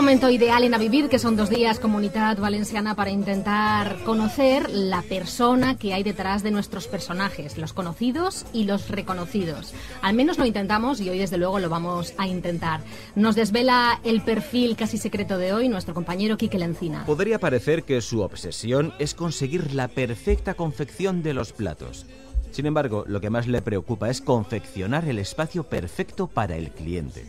momento ideal en A Vivir, que son 2 días Comunitat Valenciana para intentar conocer la persona que hay detrás de nuestros personajes, los conocidos y los reconocidos. Al menos lo intentamos y hoy desde luego lo vamos a intentar. Nos desvela el perfil casi secreto de hoy nuestro compañero Quique Lencina. Podría parecer que su obsesión es conseguir la perfecta confección de los platos. Sin embargo, lo que más le preocupa es confeccionar el espacio perfecto para el cliente.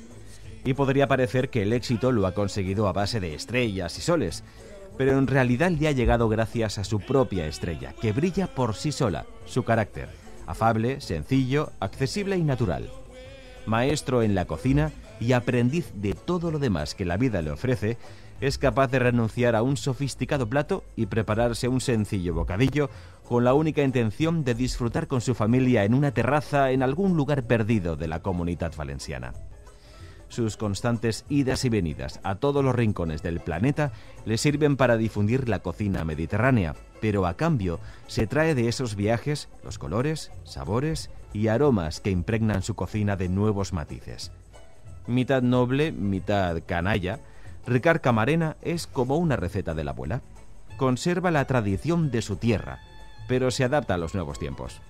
Y podría parecer que el éxito lo ha conseguido a base de estrellas y soles, pero en realidad le ha llegado gracias a su propia estrella, que brilla por sí sola, su carácter, afable, sencillo, accesible y natural. Maestro en la cocina y aprendiz de todo lo demás que la vida le ofrece, es capaz de renunciar a un sofisticado plato y prepararse un sencillo bocadillo con la única intención de disfrutar con su familia en una terraza en algún lugar perdido de la Comunitat Valenciana. Sus constantes idas y venidas a todos los rincones del planeta le sirven para difundir la cocina mediterránea, pero a cambio se trae de esos viajes los colores, sabores y aromas que impregnan su cocina de nuevos matices. Mitad noble, mitad canalla, Ricard Camarena es como una receta de la abuela. Conserva la tradición de su tierra, pero se adapta a los nuevos tiempos.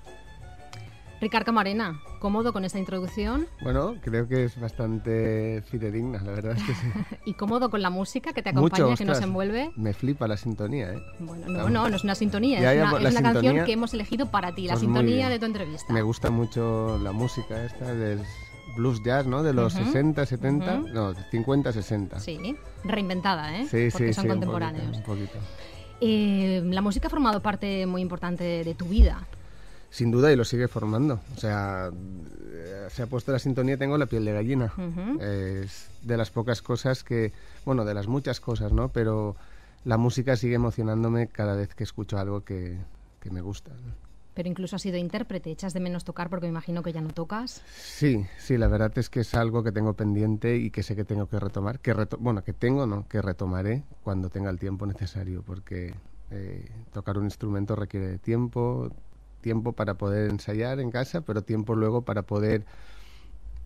Ricard Camarena, ¿cómodo con esta introducción? Bueno, creo que es bastante fidedigna, la verdad es que sí. ¿Y cómodo con la música que te acompaña, Mucho, que nos envuelve? Me flipa la sintonía, ¿eh? Bueno, no es una sintonía, Ya, es una sintonía, canción que hemos elegido para ti, la pues sintonía de tu entrevista. Me gusta mucho la música esta del blues jazz, ¿no? De los 60, 70, no, 50, 60. Sí, reinventada, ¿eh? Sí, porque son sí, contemporáneos. Un poquito. La música ha formado parte muy importante de tu vida. Sin duda, y lo sigue formando. O sea, se ha puesto la sintonía, tengo la piel de gallina. Es de las pocas cosas que, bueno, de las muchas cosas, ¿no? Pero la música sigue emocionándome cada vez que escucho algo que me gusta, ¿no? Pero incluso has sido intérprete, ¿echas de menos tocar porque me imagino que ya no tocas? Sí, la verdad es que es algo que tengo pendiente y que sé que tengo que retomar, que retomaré cuando tenga el tiempo necesario, porque tocar un instrumento requiere de tiempo para poder ensayar en casa, pero tiempo luego para poder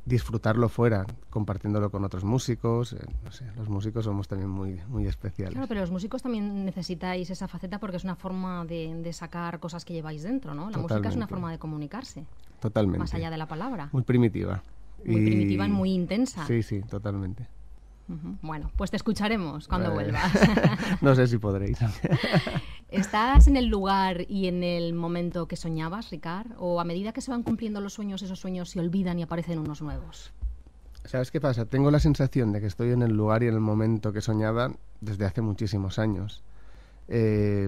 disfrutarlo fuera, compartiéndolo con otros músicos. No sé, los músicos somos también muy, muy especiales. Claro, pero los músicos también necesitáis esa faceta porque es una forma de sacar cosas que lleváis dentro, ¿no? La música es una forma de comunicarse. Totalmente. Más allá de la palabra. Muy primitiva. Muy primitiva y muy intensa. Sí, totalmente. Bueno, pues te escucharemos cuando vuelvas. No sé si podréis. ¿Estás en el lugar y en el momento que soñabas, Ricard? ¿O a medida que se van cumpliendo los sueños, esos sueños se olvidan y aparecen unos nuevos? ¿Sabes qué pasa? Tengo la sensación de que estoy en el lugar y en el momento que soñaba desde hace muchísimos años.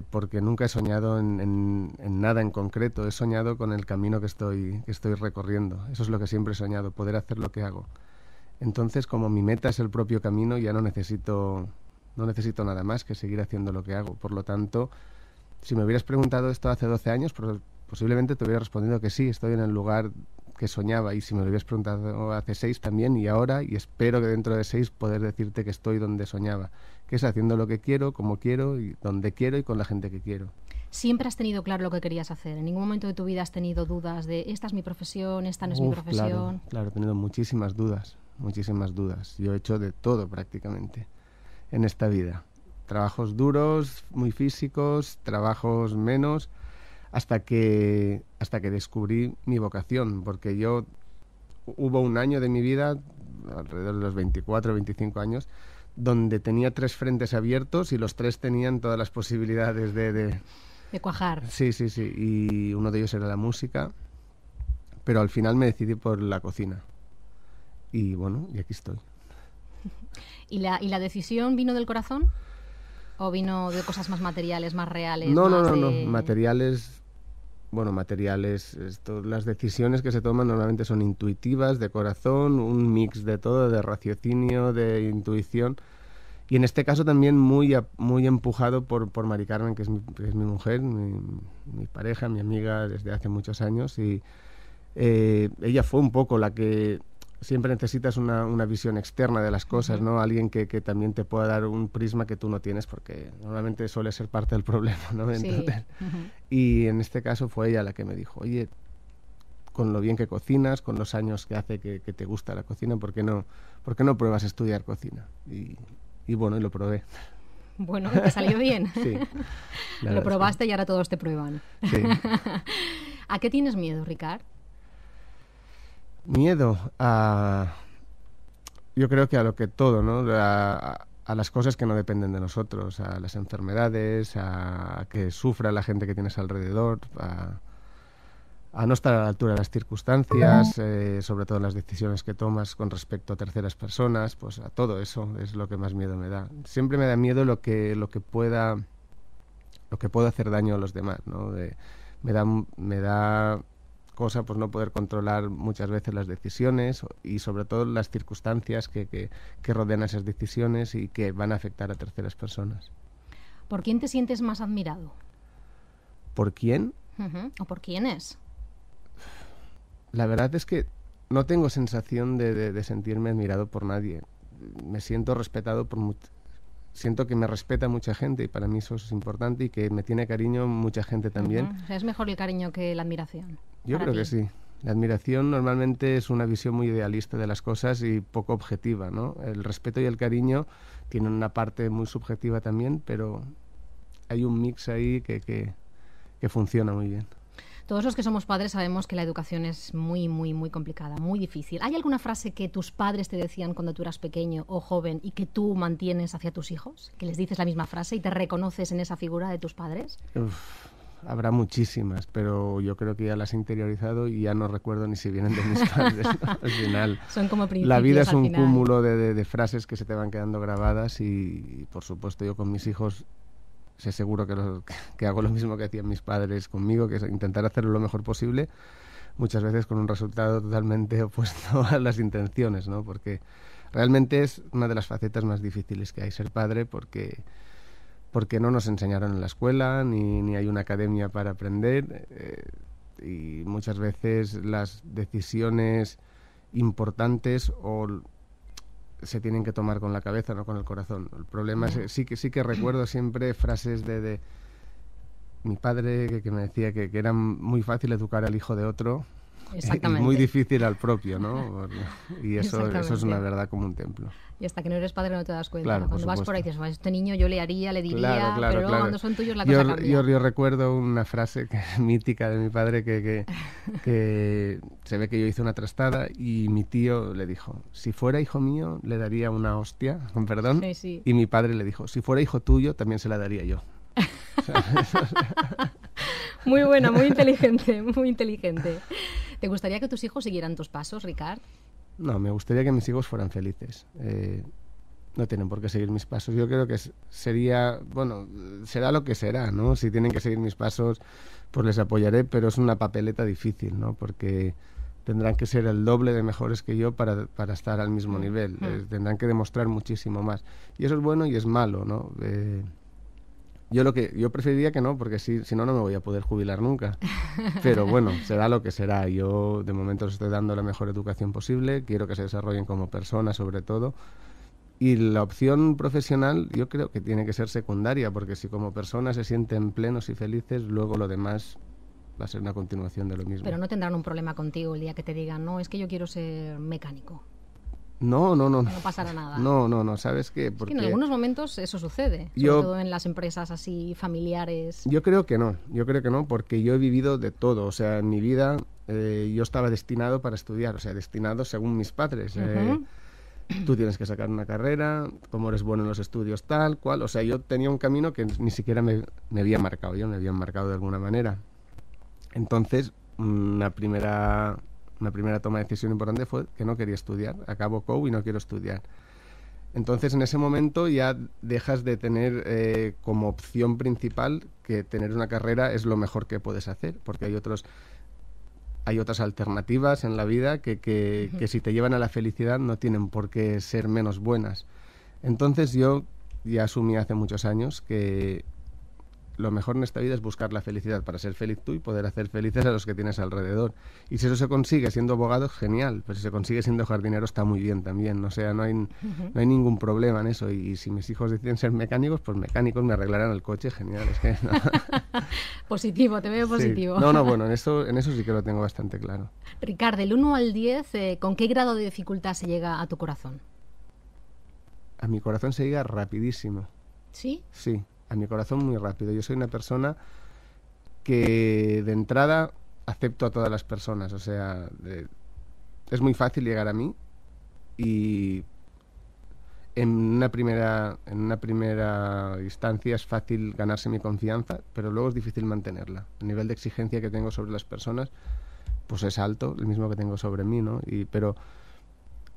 Porque nunca he soñado en nada en concreto. He soñado con el camino que estoy recorriendo. Eso es lo que siempre he soñado, poder hacer lo que hago. Entonces, como mi meta es el propio camino, ya no necesito nada más que seguir haciendo lo que hago. Por lo tanto, si me hubieras preguntado esto hace 12 años, posiblemente te hubiera respondido que sí, estoy en el lugar que soñaba. Y si me lo hubieras preguntado hace 6 también, y ahora, y espero que dentro de 6 poder decirte que estoy donde soñaba, que es haciendo lo que quiero, como quiero, y donde quiero y con la gente que quiero. ¿Siempre has tenido claro lo que querías hacer? ¿En ningún momento de tu vida has tenido dudas de esta es mi profesión, esta no es mi profesión? Claro, he tenido muchísimas dudas. Yo he hecho de todo prácticamente en esta vida. Trabajos duros, muy físicos, trabajos menos, hasta que descubrí mi vocación, porque hubo un año de mi vida, alrededor de los 24 o 25 años, donde tenía 3 frentes abiertos y los 3 tenían todas las posibilidades de cuajar. Sí, y uno de ellos era la música, pero al final me decidí por la cocina. Y bueno, y aquí estoy. ¿Y la decisión vino del corazón? ¿O vino de cosas más materiales, más reales? No. Materiales, las decisiones que se toman normalmente son intuitivas, de corazón, un mix de todo, de raciocinio, de intuición. Y en este caso también muy empujado por Mari Carmen, que es mi mujer, mi pareja, mi amiga desde hace muchos años. Y ella fue un poco la que... Siempre necesitas una visión externa de las cosas, ¿no? Alguien que también te pueda dar un prisma que tú no tienes, porque normalmente suele ser parte del problema, ¿no? Entonces, y en este caso fue ella la que me dijo, oye, con lo bien que cocinas, con los años que hace que te gusta la cocina, ¿por qué no pruebas a estudiar cocina? y bueno, y lo probé. Bueno, ¿te salió bien? Sí. Lo probaste y ahora todos te prueban. Sí. ¿A qué tienes miedo, Ricard? Miedo a... Yo creo que a lo que todo, ¿no? A las cosas que no dependen de nosotros, a las enfermedades, a que sufra la gente que tienes alrededor, a no estar a la altura de las circunstancias, sobre todo las decisiones que tomas con respecto a terceras personas, pues a todo eso es lo que más miedo me da. Siempre me da miedo lo que pueda hacer daño a los demás, ¿no? Me da cosa pues no poder controlar muchas veces las decisiones y sobre todo las circunstancias que rodean esas decisiones y que van a afectar a terceras personas. ¿Por quién te sientes más admirado? ¿Por quién? ¿O por quiénes? La verdad es que no tengo sensación de sentirme admirado por nadie. Me siento respetado siento que me respeta mucha gente y para mí eso es importante y que me tiene cariño mucha gente también. O sea, ¿es mejor el cariño que la admiración? Yo creo que sí. La admiración normalmente es una visión muy idealista de las cosas y poco objetiva, ¿no? El respeto y el cariño tienen una parte muy subjetiva también, pero hay un mix ahí que funciona muy bien. Todos los que somos padres sabemos que la educación es muy, muy, muy complicada, muy difícil. ¿Hay alguna frase que tus padres te decían cuando tú eras pequeño o joven y que tú mantienes hacia tus hijos? ¿Que les dices la misma frase y te reconoces en esa figura de tus padres? Habrá muchísimas, pero yo creo que ya las he interiorizado y ya no recuerdo ni si vienen de mis padres, ¿no? Al final, son como principios. La vida es un cúmulo de frases que se te van quedando grabadas y, por supuesto, yo con mis hijos sé seguro que hago lo mismo que hacían mis padres conmigo, que es intentar hacerlo lo mejor posible, muchas veces con un resultado totalmente opuesto a las intenciones, ¿no? Porque realmente es una de las facetas más difíciles que hay ser padre, porque no nos enseñaron en la escuela, ni hay una academia para aprender, y muchas veces las decisiones importantes se tienen que tomar con la cabeza, no con el corazón. El problema es, sí que recuerdo siempre frases de mi padre que me decía que era muy fácil educar al hijo de otro y muy difícil al propio, ¿no? Y eso es una verdad como un templo. Y hasta que no eres padre no te das cuenta. Claro, cuando vas por ahí dices, este niño yo le diría, pero luego cuando son tuyos la cosa cambia. Yo recuerdo una frase mítica de mi padre que se ve que yo hice una trastada y mi tío le dijo, si fuera hijo mío le daría una hostia, con perdón, sí. Y mi padre le dijo, si fuera hijo tuyo también se la daría yo. Muy buena, muy inteligente, muy inteligente. ¿Te gustaría que tus hijos siguieran tus pasos, Ricard? No, me gustaría que mis hijos fueran felices. No tienen por qué seguir mis pasos. Yo creo que será lo que será, ¿no? Si tienen que seguir mis pasos, pues les apoyaré, pero es una papeleta difícil, ¿no? Porque tendrán que ser el doble de mejores que yo para estar al mismo nivel. Tendrán que demostrar muchísimo más. Y eso es bueno y es malo, ¿no? Yo preferiría que no, porque si no me voy a poder jubilar nunca. Pero bueno, será lo que será. Yo de momento les estoy dando la mejor educación posible, quiero que se desarrollen como personas sobre todo. Y la opción profesional yo creo que tiene que ser secundaria, porque si como personas se sienten plenos y felices, luego lo demás va a ser una continuación de lo mismo. Pero no tendrán un problema contigo el día que te digan, no, es que yo quiero ser mecánico. No. No pasará nada. No, ¿sabes qué? Porque en algunos momentos eso sucede, sobre todo en las empresas así familiares. Yo creo que no, porque yo he vivido de todo. O sea, en mi vida yo estaba destinado para estudiar, o sea, destinado según mis padres. Tú tienes que sacar una carrera, como eres bueno en los estudios, tal cual. O sea, yo tenía un camino que ni siquiera me había marcado yo, me habían marcado de alguna manera. Entonces, una primera toma de decisión importante fue que no quería estudiar. Acabo COU y no quiero estudiar. Entonces, en ese momento ya dejas de tener como opción principal que tener una carrera es lo mejor que puedes hacer, porque hay otras alternativas en la vida que si te llevan a la felicidad no tienen por qué ser menos buenas. Entonces, yo ya asumí hace muchos años que lo mejor en esta vida es buscar la felicidad para ser feliz tú y poder hacer felices a los que tienes alrededor. Y si eso se consigue siendo abogado, genial. Pero si se consigue siendo jardinero, está muy bien también. O sea, no hay ningún problema en eso. Y si mis hijos deciden ser mecánicos, pues mecánicos me arreglarán el coche, genial. Es que, no. Positivo, te veo positivo. Sí. No, bueno, en eso sí que lo tengo bastante claro. Ricard, del 1 al 10, ¿con qué grado de dificultad se llega a tu corazón? a mi corazón se llega rapidísimo. ¿Sí? Sí, a mi corazón muy rápido. Yo soy una persona que de entrada acepto a todas las personas, o sea, es muy fácil llegar a mí y en una primera instancia es fácil ganarse mi confianza, pero luego es difícil mantenerla. El nivel de exigencia que tengo sobre las personas pues es alto, el mismo que tengo sobre mí, ¿no? Pero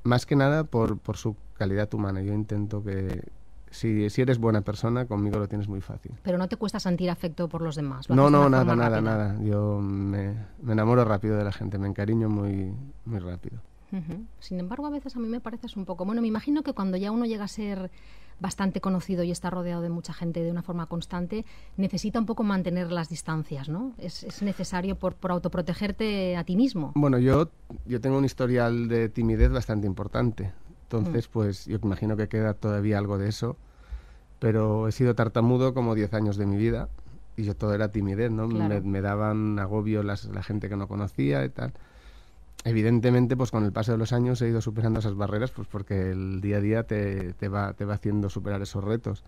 más que nada por su calidad humana. Yo intento que si eres buena persona, conmigo lo tienes muy fácil. Pero no te cuesta sentir afecto por los demás. No, nada. Yo me enamoro rápido de la gente, me encariño muy, muy rápido. Sin embargo, a veces a mí me pareces un poco... Bueno, me imagino que cuando ya uno llega a ser bastante conocido y está rodeado de mucha gente de una forma constante, necesita un poco mantener las distancias, ¿no? Es necesario por autoprotegerte a ti mismo. Bueno, yo tengo un historial de timidez bastante importante. Entonces, pues yo imagino que queda todavía algo de eso. Pero he sido tartamudo como 10 años de mi vida y yo todo era timidez, ¿no? Claro. Me daban agobio la gente que no conocía y tal. Evidentemente, pues con el paso de los años he ido superando esas barreras, pues porque el día a día te va haciendo superar esos retos.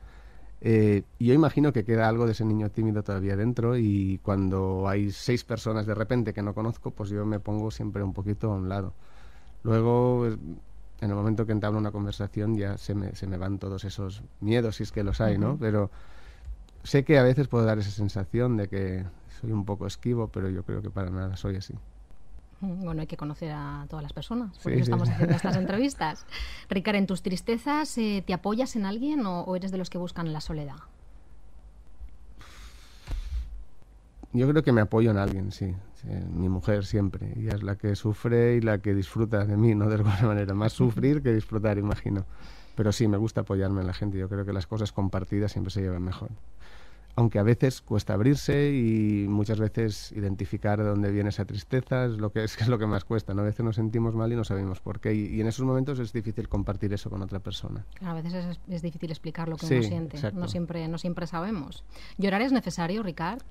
Y yo imagino que queda algo de ese niño tímido todavía dentro y cuando hay 6 personas de repente que no conozco, pues yo me pongo siempre un poquito a un lado. Luego, en el momento que entablo una conversación ya se me van todos esos miedos, si es que los hay, ¿no? Pero sé que a veces puedo dar esa sensación de que soy un poco esquivo, pero yo creo que para nada soy así. Bueno, hay que conocer a todas las personas, por Sí, eso sí. estamos haciendo estas entrevistas. Ricard, ¿en tus tristezas te apoyas en alguien o eres de los que buscan la soledad? Yo creo que me apoyo en alguien, sí. Mi mujer siempre. Ella es la que sufre y la que disfruta de mí, ¿no? De alguna manera. Más sufrir que disfrutar, imagino. Pero sí, me gusta apoyarme en la gente. Yo creo que las cosas compartidas siempre se llevan mejor. Aunque a veces cuesta abrirse y muchas veces identificar de dónde viene esa tristeza es lo que más cuesta, ¿no? A veces nos sentimos mal y no sabemos por qué. Y en esos momentos es difícil compartir eso con otra persona. Claro, a veces es difícil explicar lo que Sí, uno siente. exacto. No siempre sabemos. ¿Llorar es necesario, Ricard?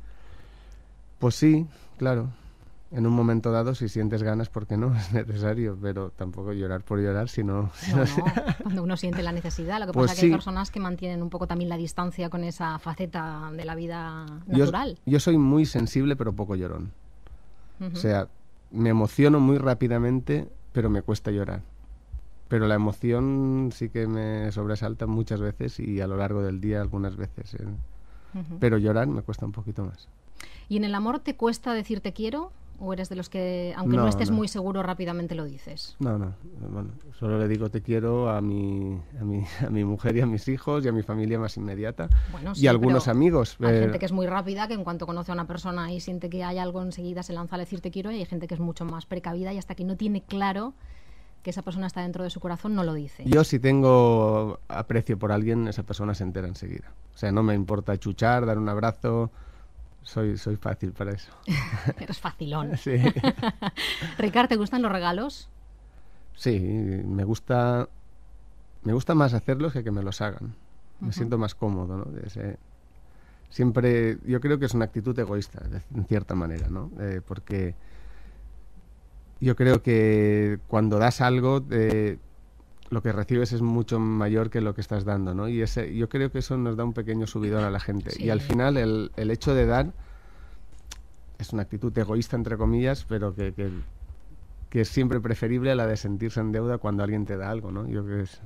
Pues sí, claro. En un momento dado, si sientes ganas, ¿por qué no? Es necesario, pero tampoco llorar por llorar, No, cuando uno siente la necesidad. Lo que Pues pasa es que hay sí. personas que mantienen un poco también la distancia con esa faceta de la vida natural. Yo soy muy sensible, pero poco llorón. Ujú. O sea, me emociono muy rápidamente, pero me cuesta llorar. Pero la emoción sí que me sobresalta muchas veces y a lo largo del día algunas veces. Pero llorar me cuesta un poquito más. ¿Y en el amor te cuesta decir te quiero? ¿O eres de los que, aunque no estés muy seguro, rápidamente lo dices? No. Bueno, solo le digo te quiero a mi mujer y a mis hijos y a mi familia más inmediata. Bueno, y sí, a algunos pero amigos. Hay gente que es muy rápida, que en cuanto conoce a una persona y siente que hay algo enseguida se lanza a decir te quiero, y hay gente que es mucho más precavida y hasta que no tiene claro que esa persona está dentro de su corazón no lo dice. Yo si tengo aprecio por alguien, esa persona se entera enseguida. O sea, no me importa chuchar, dar un abrazo. Soy fácil para eso. Eres facilón. Sí. Ricard, ¿te gustan los regalos? Sí, me gusta más hacerlos que me los hagan. Me siento más cómodo, ¿no? Siempre, yo creo que es una actitud egoísta, en cierta manera, ¿no? Porque yo creo que cuando das algo, lo que recibes es mucho mayor que lo que estás dando, ¿no? Y yo creo que eso nos da un pequeño subidón a la gente. Sí. Y al final el hecho de dar es una actitud egoísta, entre comillas, pero que es siempre preferible a la de sentirse en deuda cuando alguien te da algo, ¿no? Yo creo que es...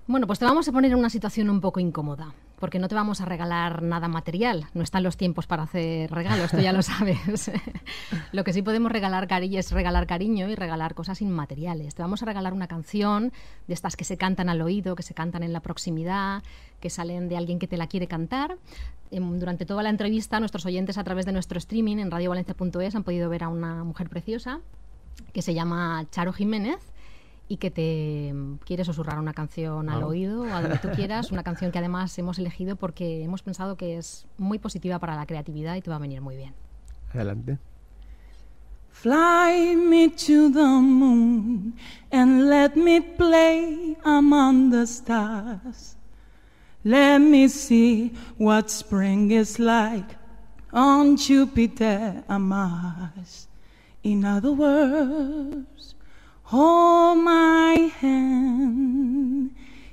Bueno, pues te vamos a poner en una situación un poco incómoda, porque no te vamos a regalar nada material. No están los tiempos para hacer regalos, tú ya lo sabes. Lo que sí podemos regalar es regalar cariño y regalar cosas inmateriales. Te vamos a regalar una canción de estas que se cantan al oído, que se cantan en la proximidad, que salen de alguien que te la quiere cantar. Durante toda la entrevista, nuestros oyentes a través de nuestro streaming en radiovalencia.es han podido ver a una mujer preciosa que se llama Charo Jiménez y que te quiere susurrar una canción al oído o a donde tú quieras, una canción que además hemos elegido porque hemos pensado que es muy positiva para la creatividad y te va a venir muy bien. Adelante. Fly me to the moon and let me play among the stars. Let me see what spring is like on Jupiter and Mars. In other words, hold my hand